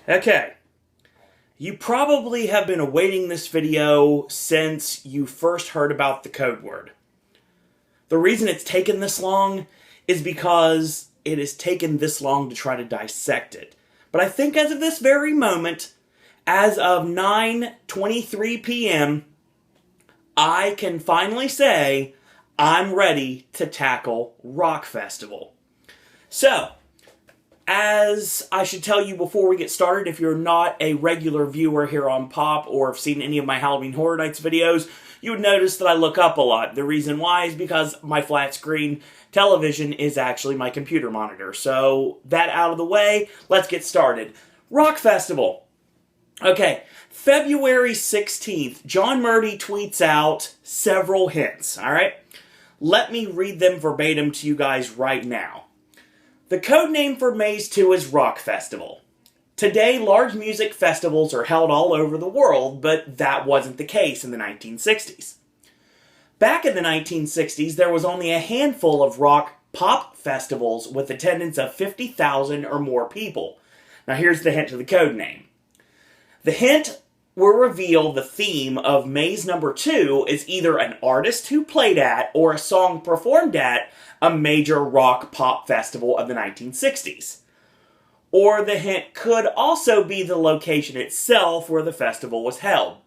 Okay, you probably have been awaiting this video since you first heard about the code word. The reason it's taken this long is because it has taken this long to try to dissect it. But I think as of this very moment, as of 9:23 p.m., I can finally say I'm ready to tackle Rock Festival. So, as I should tell you before we get started, if you're not a regular viewer here on Pop or have seen any of my Halloween Horror Nights videos, you would notice that I look up a lot. The reason why is because my flat screen television is actually my computer monitor. So, that out of the way, let's get started. Rock Festival. Okay, February 16th, John Murdy tweets out several hints, alright? Let me read them verbatim to you guys right now. The code name for Maze 2 is Rock Festival. Today, large music festivals are held all over the world, but that wasn't the case in the 1960s. Back in the 1960s, there was only a handful of rock-pop festivals with attendance of 50,000 or more people. Now here's the hint to the code name. The hint will reveal the theme of Maze number 2 is either an artist who played at or a song performed at a major rock-pop festival of the 1960s. Or the hint could also be the location itself where the festival was held.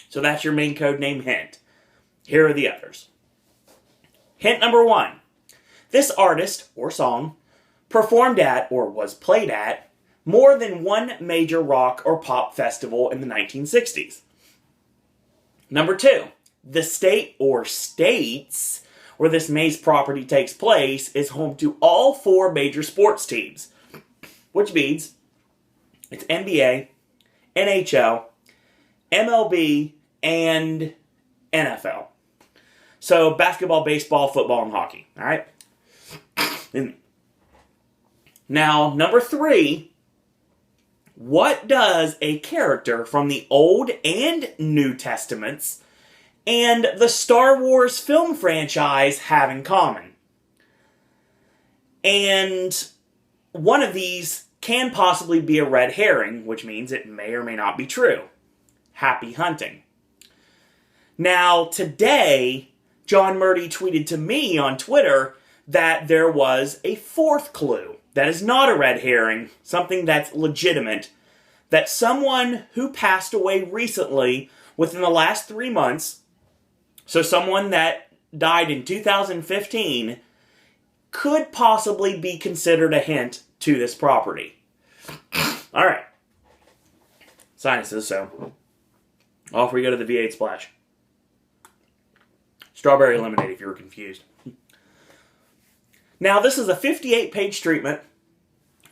So that's your main code name hint. Here are the others. Hint number 1. This artist, or song, performed at, or was played at, more than one major rock or pop festival in the 1960s. Number 2. The state, or states, where this maze property takes place is home to all 4 major sports teams, which means it's NBA, NHL, MLB, and NFL. So basketball, baseball, football, and hockey, alright? Now, number 3, what does a character from the Old and New Testaments and the Star Wars film franchise have in common? And one of these can possibly be a red herring, which means it may or may not be true. Happy hunting. Now, today, John Murdy tweeted to me on Twitter that there was a 4th clue. That is not a red herring, something that's legitimate, that someone who passed away recently within the last 3 months, so someone that died in 2015, could possibly be considered a hint to this property. Alright. Sinuses, so off we go to the V8 splash. Strawberry lemonade if you were confused. Now, this is a 58-page treatment.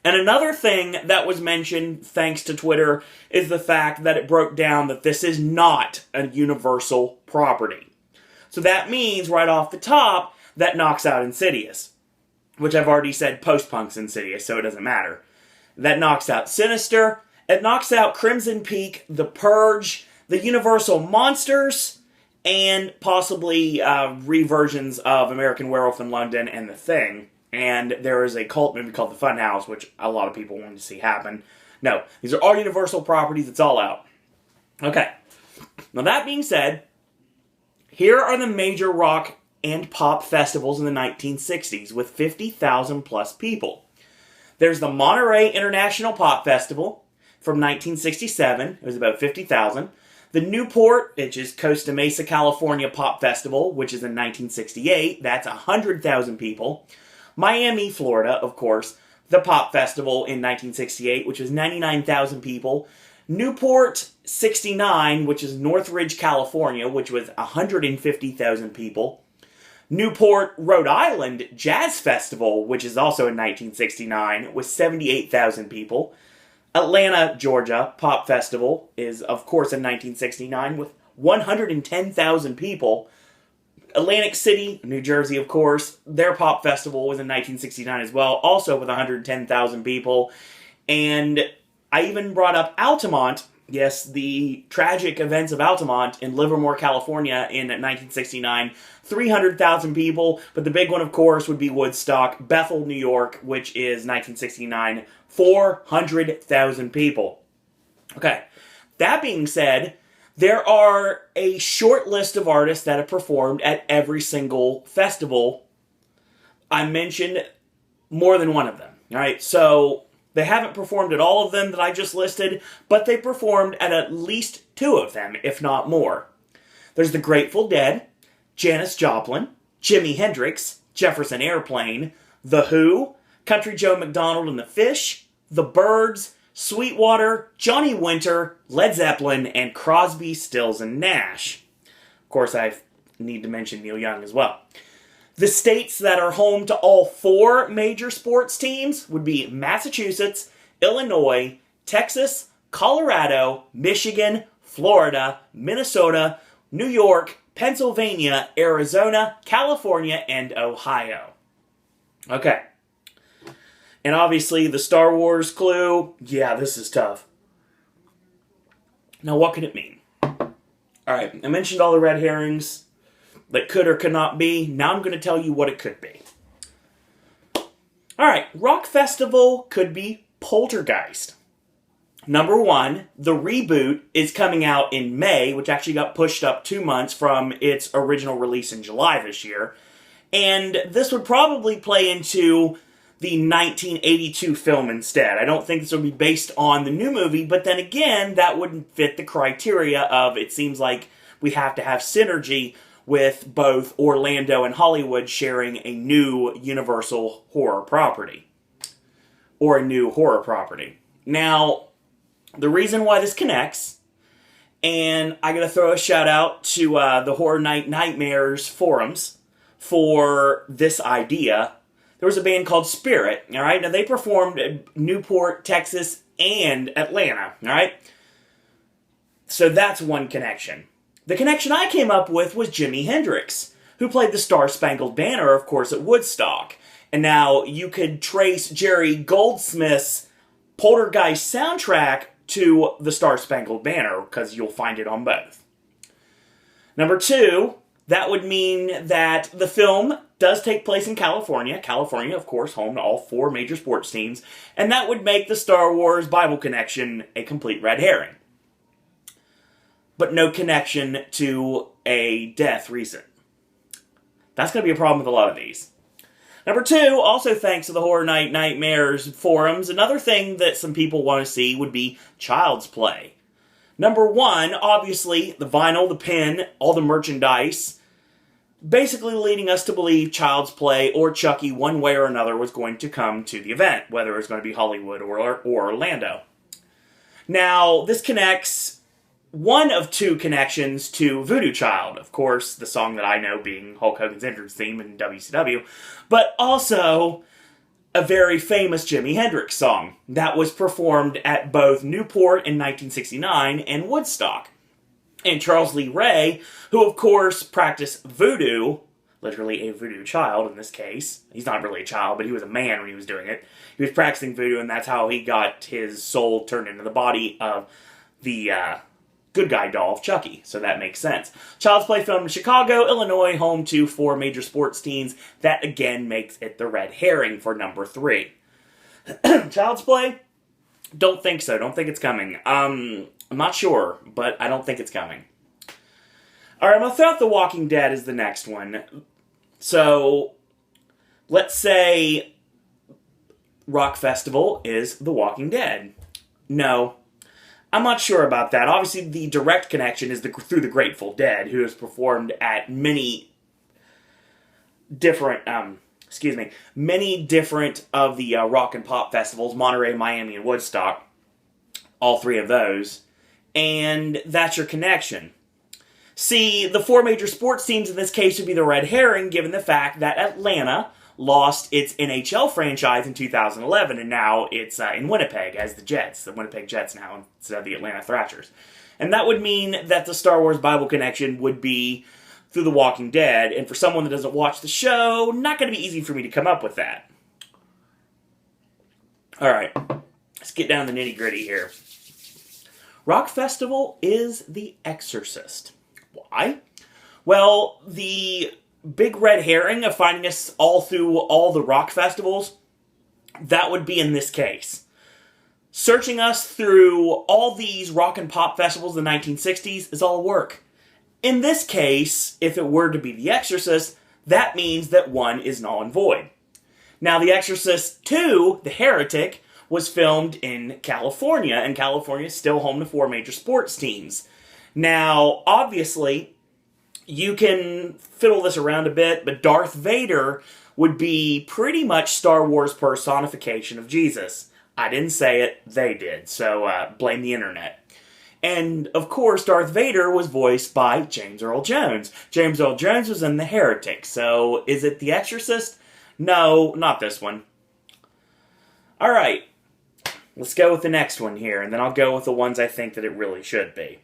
And another thing that was mentioned, thanks to Twitter, is the fact that it broke down that this is not a universal property. So that means, right off the top, that knocks out Insidious. Which I've already said post-punk's Insidious, so it doesn't matter. That knocks out Sinister. It knocks out Crimson Peak, The Purge, the Universal Monsters, and possibly reversions of American Werewolf in London and The Thing. And there is a cult movie called The Funhouse, which a lot of people wanted to see happen. No, these are all Universal properties. It's all out. Okay. Now that being said, here are the major rock and pop festivals in the 1960s with 50,000 plus people. There's the Monterey International Pop Festival from 1967. It was about 50,000. The Newport, which is Costa Mesa, California Pop Festival, which is in 1968. That's 100,000 people. Miami, Florida, of course, the Pop Festival in 1968, which was 99,000 people. Newport 69, which is Northridge, California, which was 150,000 people. Newport, Rhode Island Jazz Festival, which is also in 1969, with 78,000 people. Atlanta, Georgia Pop Festival is, of course, in 1969, with 110,000 people. Atlantic City, New Jersey, of course, their pop festival was in 1969 as well, also with 110,000 people. And I even brought up Altamont Yes, the tragic events of Altamont in Livermore, California in 1969. 300,000 people, but the big one, of course, would be Woodstock, Bethel, New York, which is 1969. 400,000 people. Okay, that being said, there are a short list of artists that have performed at every single festival. I mentioned more than one of them. All right, so they haven't performed at all of them that I just listed, but they performed at least 2 of them, if not more. There's the Grateful Dead, Janis Joplin, Jimi Hendrix, Jefferson Airplane, The Who, Country Joe McDonald and the Fish, The Byrds, Sweetwater, Johnny Winter, Led Zeppelin, and Crosby, Stills, and Nash. Of course, I need to mention Neil Young as well. The states that are home to all 4 major sports teams would be Massachusetts, Illinois, Texas, Colorado, Michigan, Florida, Minnesota, New York, Pennsylvania, Arizona, California, and Ohio. Okay. And obviously the Star Wars clue, yeah, this is tough. Now what could it mean? Alright, I mentioned all the red herrings that could or could not be. Now I'm going to tell you what it could be. Alright, Rock Festival could be Poltergeist. Number 1, the reboot is coming out in May, which actually got pushed up 2 months from its original release in July this year. And this would probably play into the 1982 film instead. I don't think this would be based on the new movie, but then again, that wouldn't fit the criteria of it seems like we have to have synergy with both Orlando and Hollywood sharing a new Universal horror property. Or a new horror property. Now, the reason why this connects, and I gotta throw a shout out to the Horror Night Nightmares forums for this idea. There was a band called Spirit, alright? Now, they performed at Newport, Texas, and Atlanta, alright? So that's one connection. The connection I came up with was Jimi Hendrix, who played the Star-Spangled Banner, of course, at Woodstock. And now, you could trace Jerry Goldsmith's Poltergeist soundtrack to the Star-Spangled Banner, because you'll find it on both. Number 2, that would mean that the film does take place in California. California, of course, home to all 4 major sports teams. And that would make the Star Wars Bible connection a complete red herring. But no connection to a death recent. That's going to be a problem with a lot of these. Number 2, also thanks to the Horror Night Nightmares forums, another thing that some people want to see would be Child's Play. Number 1, obviously, the vinyl, the pin, all the merchandise, basically leading us to believe Child's Play or Chucky, one way or another, was going to come to the event, whether it was going to be Hollywood or Orlando. Now, this connects one of 2 connections to Voodoo Child, of course, the song that I know being Hulk Hogan's entrance theme in WCW, but also a very famous Jimi Hendrix song that was performed at both Newport in 1969 and Woodstock. And Charles Lee Ray, who of course practiced voodoo, literally a voodoo child in this case. He's not really a child, but he was a man when he was doing it. He was practicing voodoo, and that's how he got his soul turned into the body of the good guy doll of Chucky, so that makes sense. Child's Play filmed in Chicago, Illinois, home to 4 major sports teams. That again makes it the red herring for number 3. Child's Play? Don't think so. Don't think it's coming. I'm not sure, but I don't think it's coming. Alright, I'm going to throw out The Walking Dead as the next one. So, let's say Rock Festival is The Walking Dead. No. I'm not sure about that. Obviously, the direct connection is through the Grateful Dead, who has performed at many different, many different of the rock and pop festivals, Monterey, Miami, and Woodstock. All 3 of those. And that's your connection. See, the 4 major sports teams in this case would be the red herring, given the fact that Atlanta lost its NHL franchise in 2011, and now it's in Winnipeg as the Winnipeg Jets now, instead of the Atlanta Thrashers. And that would mean that the Star Wars Bible connection would be through The Walking Dead, and for someone that doesn't watch the show, not going to be easy for me to come up with that. Alright, let's get down to the nitty-gritty here. Rock Festival is The Exorcist. Why? Well, the big red herring of finding us all through all the rock festivals, that would be in this case. Searching us through all these rock and pop festivals in the 1960s is all work. In this case, if it were to be The Exorcist, that means that one is null and void. Now, The Exorcist 2, The Heretic, was filmed in California, and California is still home to 4 major sports teams. Now, obviously, you can fiddle this around a bit, but Darth Vader would be pretty much Star Wars personification of Jesus. I didn't say it, they did, so blame the internet. And, of course, Darth Vader was voiced by James Earl Jones. James Earl Jones was in The Heretic, so is it The Exorcist? No, not this one. Alright, let's go with the next one here, and then I'll go with the ones I think that it really should be.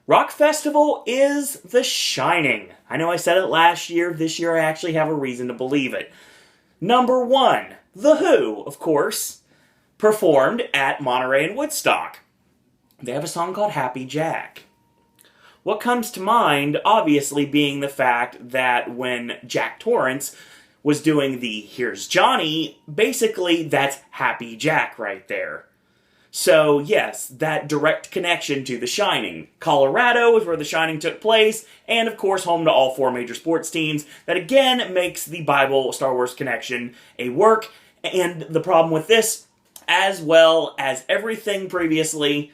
Rock Festival is The Shining. I know I said it last year. This year I actually have a reason to believe it. Number 1, The Who, of course, performed at Monterey and Woodstock. They have a song called Happy Jack. What comes to mind, obviously, being the fact that when Jack Torrance was doing the Here's Johnny, basically that's Happy Jack right there. So, yes, that direct connection to The Shining. Colorado is where The Shining took place, and of course home to all 4 major sports teams. That again makes the Bible Star Wars connection a work, and the problem with this, as well as everything previously,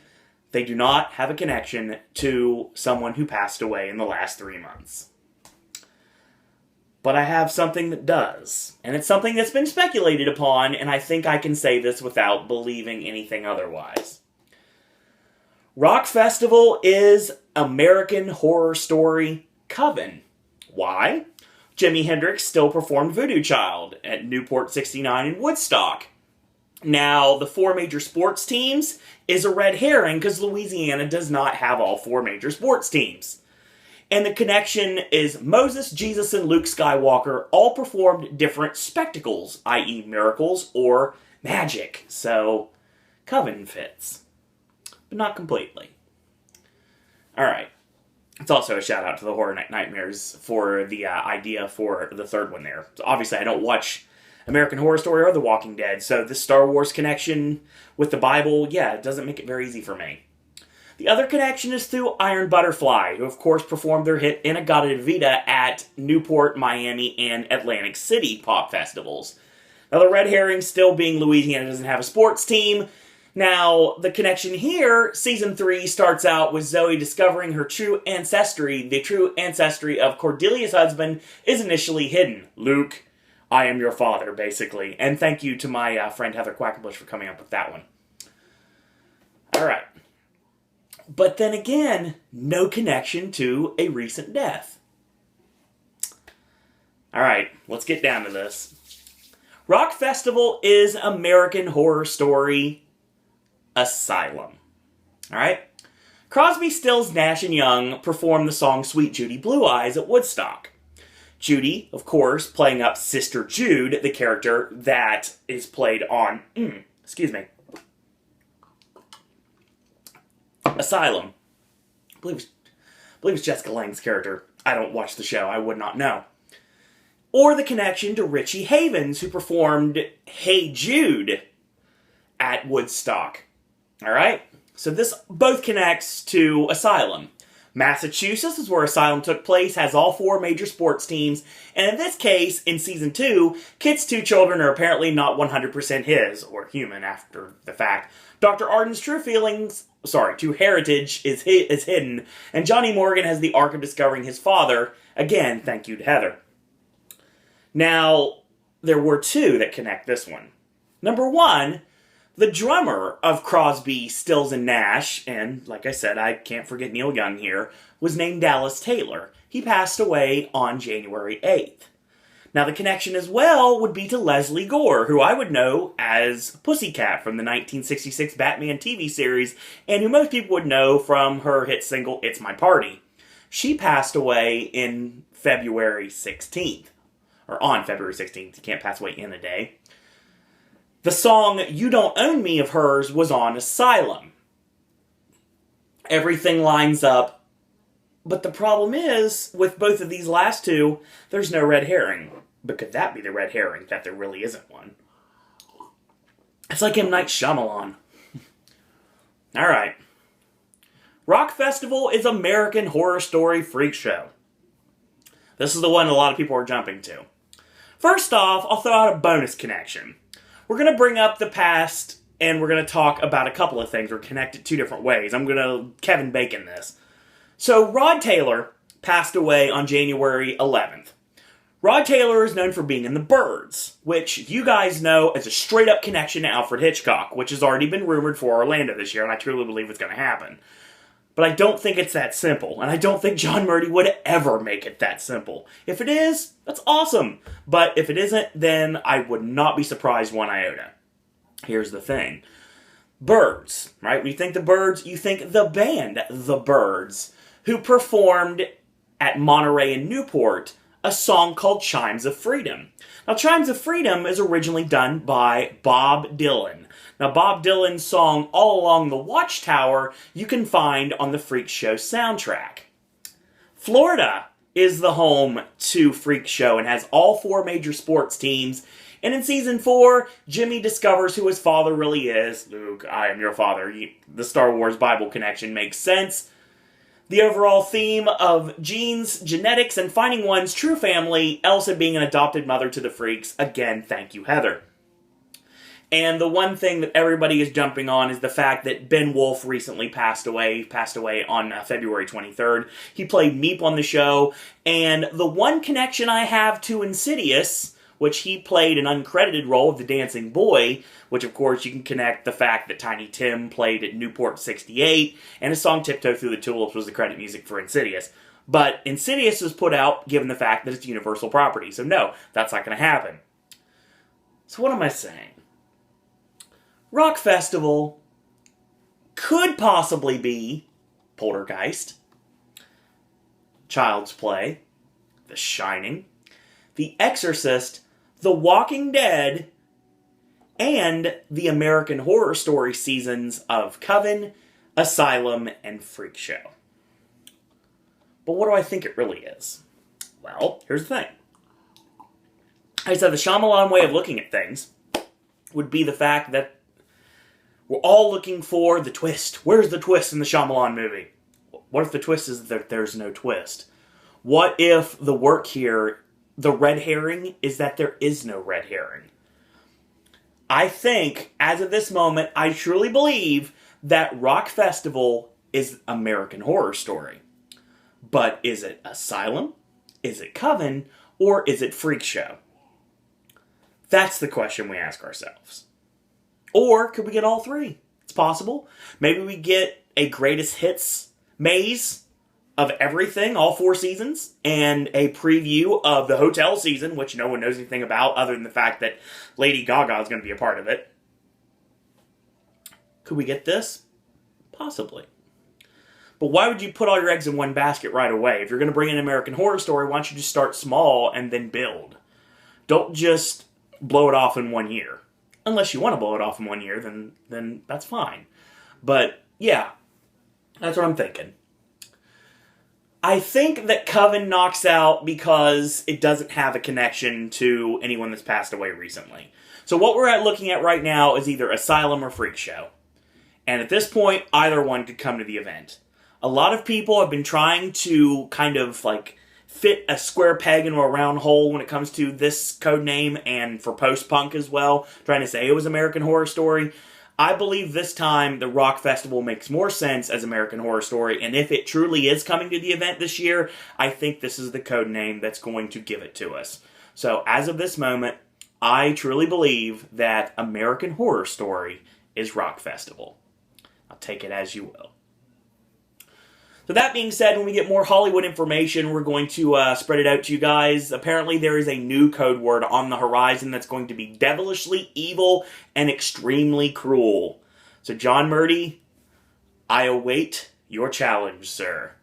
they do not have a connection to someone who passed away in the last 3 months. But I have something that does. And it's something that's been speculated upon, and I think I can say this without believing anything otherwise. Rock Festival is American Horror Story Coven. Why? Jimi Hendrix still performed Voodoo Child at Newport 69 in Woodstock. Now, the 4 major sports teams is a red herring because Louisiana does not have all 4 major sports teams. And the connection is Moses, Jesus, and Luke Skywalker all performed different spectacles, i.e. miracles or magic. So, Coven fits. But not completely. Alright. It's also a shout out to the Horror Nightmares for the idea for the third one there. So obviously I don't watch American Horror Story or The Walking Dead, so this Star Wars connection with the Bible, yeah, it doesn't make it very easy for me. The other connection is through Iron Butterfly, who of course performed their hit In-A-Gadda-Da-Vida at Newport, Miami, and Atlantic City pop festivals. Now the red herring still being Louisiana doesn't have a sports team. Now, the connection here, Season 3 starts out with Zoe discovering her true ancestry. The true ancestry of Cordelia's husband is initially hidden. Luke, I am your father, basically. And thank you to my friend Heather Quackenbush for coming up with that one. Alright. But then again, no connection to a recent death. Alright, let's get down to this. Rock Festival is American Horror Story Asylum. Alright? Crosby, Stills, Nash, and Young performed the song Sweet Judy Blue Eyes at Woodstock. Judy, of course, playing up Sister Jude, the character that is played on, Asylum. I believe it's Jessica Lange's character. I don't watch the show. I would not know. Or the connection to Richie Havens, who performed Hey Jude at Woodstock. Alright? So this both connects to Asylum. Massachusetts is where Asylum took place, has all 4 major sports teams, and in this case, in Season 2, Kit's 2 children are apparently not 100% his, or human after the fact. Dr. Arden's true heritage is hidden, and Johnny Morgan has the arc of discovering his father. Again, thank you to Heather. Now, there were 2 that connect this one. Number 1, the drummer of Crosby, Stills, and Nash, and like I said, I can't forget Neil Young here, was named Dallas Taylor. He passed away on January 8th. Now the connection as well would be to Leslie Gore, who I would know as Pussycat from the 1966 Batman TV series, and who most people would know from her hit single, It's My Party. She passed away in February 16th. Or on February 16th, you can't pass away in a day. The song You Don't Own Me of hers was on Asylum. Everything lines up. But the problem is, with both of these last two, there's no red herring. But could that be the red herring, that there really isn't one? It's like M. Night Shyamalan. Alright. Rock Festival is American Horror Story Freak Show. This is the one a lot of people are jumping to. First off, I'll throw out a bonus connection. We're going to bring up the past, and we're going to talk about a couple of things. We're connected two different ways. I'm going to Kevin Bacon this. So, Rod Taylor passed away on January 11th. Rod Taylor is known for being in The Birds, which you guys know as a straight-up connection to Alfred Hitchcock, which has already been rumored for Orlando this year, and I truly believe it's going to happen. But I don't think it's that simple, and I don't think John Murdy would ever make it that simple. If it is, that's awesome. But if it isn't, then I would not be surprised one iota. Here's the thing. Birds, right? When you think The Birds, you think the band The Birds, who performed at Monterey and Newport a song called Chimes of Freedom. Now, Chimes of Freedom is originally done by Bob Dylan. Now, Bob Dylan's song All Along the Watchtower you can find on the Freak Show soundtrack. Florida is the home to Freak Show and has all 4 major sports teams. And in Season 4, Jimmy discovers who his father really is. Luke, I am your father. The Star Wars Bible connection makes sense. The overall theme of genes, genetics, and finding one's true family, Elsa being an adopted mother to the freaks. Again, thank you, Heather. And the one thing that everybody is jumping on is the fact that Ben Woolf recently passed away. He passed away on February 23rd. He played Meep on the show. And the one connection I have to Insidious, which he played an uncredited role of the dancing boy, which of course you can connect the fact that Tiny Tim played at Newport 68, and his song Tiptoe Through the Tulips was the credit music for Insidious. But Insidious was put out given the fact that it's Universal property, so no, that's not going to happen. So what am I saying? Rock Festival could possibly be Poltergeist, Child's Play, The Shining, The Exorcist, The Walking Dead, and the American Horror Story seasons of Coven, Asylum, and Freak Show. But what do I think it really is? Well, here's the thing. I said the Shyamalan way of looking at things would be the fact that we're all looking for the twist. Where's the twist in the Shyamalan movie? What if the twist is that there's no twist? What if the work here, the red herring, is that there is no red herring? I think, as of this moment, I truly believe that Rock Festival is American Horror Story. But is it Asylum? Is it Coven? Or is it Freak Show? That's the question we ask ourselves. Or could we get all 3? It's possible. Maybe we get a greatest hits maze of everything, all 4 seasons, and a preview of the hotel season, which no one knows anything about other than the fact that Lady Gaga is going to be a part of it. Could we get this? Possibly. But why would you put all your eggs in one basket right away? If you're going to bring in American Horror Story, why don't you just start small and then build? Don't just blow it off in 1 year. Unless you want to blow it off in 1 year, then that's fine. But, yeah, that's what I'm thinking. I think that Coven knocks out because it doesn't have a connection to anyone that's passed away recently. So what we're looking at right now is either Asylum or Freak Show. And at this point, either one could come to the event. A lot of people have been trying to kind of like fit a square peg into a round hole when it comes to this code name and for post-punk as well, trying to say it was American Horror Story. I believe this time the Rock Festival makes more sense as American Horror Story, and if it truly is coming to the event this year, I think this is the code name that's going to give it to us. So as of this moment, I truly believe that American Horror Story is Rock Festival. I'll take it as you will. So that being said, when we get more Hollywood information, we're going to spread it out to you guys. Apparently there is a new code word on the horizon that's going to be devilishly evil and extremely cruel. So John Murdy, I await your challenge, sir.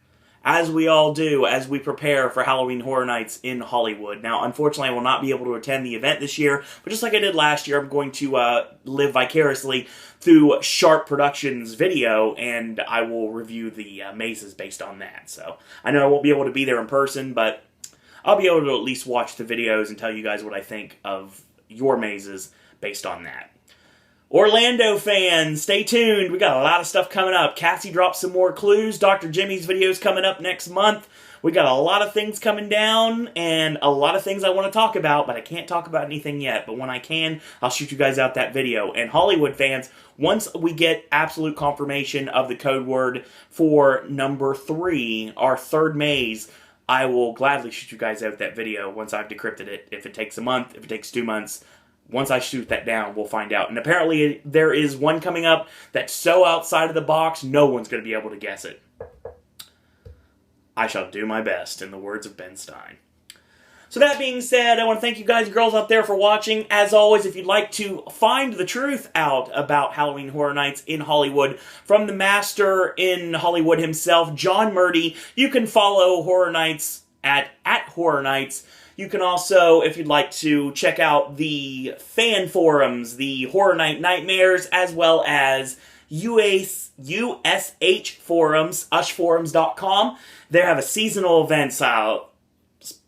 as we all do, as we prepare for Halloween Horror Nights in Hollywood. Now, unfortunately, I will not be able to attend the event this year, but just like I did last year, I'm going to live vicariously through Sharp Productions video, and I will review the mazes based on that. So, I know I won't be able to be there in person, but I'll be able to at least watch the videos and tell you guys what I think of your mazes based on that. Orlando fans, stay tuned. We got a lot of stuff coming up. Cassie dropped some more clues. Dr. Jimmy's video is coming up next month. We got a lot of things coming down and a lot of things I want to talk about, but I can't talk about anything yet. But when I can, I'll shoot you guys out that video. And Hollywood fans, once we get absolute confirmation of the code word for number 3, our third maze, I will gladly shoot you guys out that video once I've decrypted it. If it takes a month, if it takes 2 months, once I shoot that down, we'll find out. And apparently there is one coming up that's so outside of the box, no one's going to be able to guess it. I shall do my best, in the words of Ben Stein. So that being said, I want to thank you guys and girls out there for watching. As always, if you'd like to find the truth out about Halloween Horror Nights in Hollywood from the master in Hollywood himself, John Murdy, you can follow Horror Nights at Horror Nights. You can also, if you'd like to, check out the fan forums, the Horror Night Nightmares, as well as USH Forums, ushforums.com. They have a seasonal events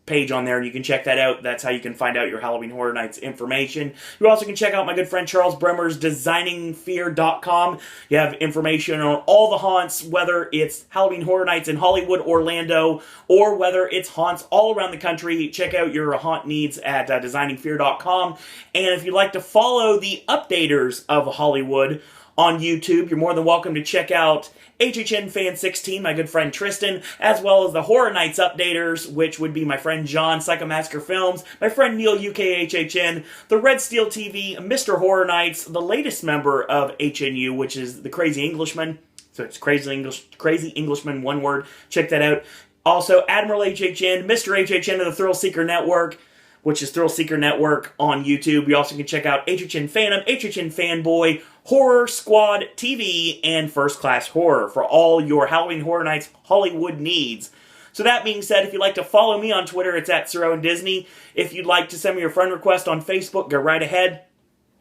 page on there, and you can check that out. That's how you can find out your Halloween Horror Nights information. You also can check out my good friend Charles Bremer's DesigningFear.com. You have information on all the haunts, whether it's Halloween Horror Nights in Hollywood, Orlando, or whether it's haunts all around the country. Check out your haunt needs at DesigningFear.com. And if you'd like to follow the Updaters of Hollywood on YouTube, you're more than welcome to check out HHN Fan 16, my good friend Tristan, as well as the Horror Nights Updaters, which would be my friend John, Psychomassacre Films, my friend Neil, UKHHN, the Red Steel TV, Mr. Horror Nights, the latest member of HNU, which is the Crazy Englishman. So it's Crazy Englishman, one word. Check that out. Also, Admiral HHN, Mr. HHN of the Thrill Seeker Network, which is Thrill Seeker Network on YouTube. You also can check out HHN Phantom, HHN Fanboy, Horror Squad TV, and First Class Horror for all your Halloween Horror Nights Hollywood needs. So that being said, if you'd like to follow me on Twitter, it's at Sir Owen Disney. If you'd like to send me your friend request on Facebook, go right ahead.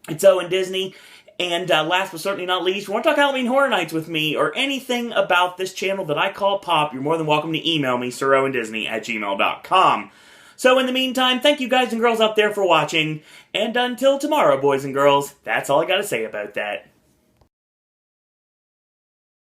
It's Owen Disney. And last but certainly not least, if you want to talk Halloween Horror Nights with me or anything about this channel that I call Pop, you're more than welcome to email me, SirOwenDisney@gmail.com. So in the meantime, thank you guys and girls out there for watching, and until tomorrow, boys and girls, that's all I gotta say about that.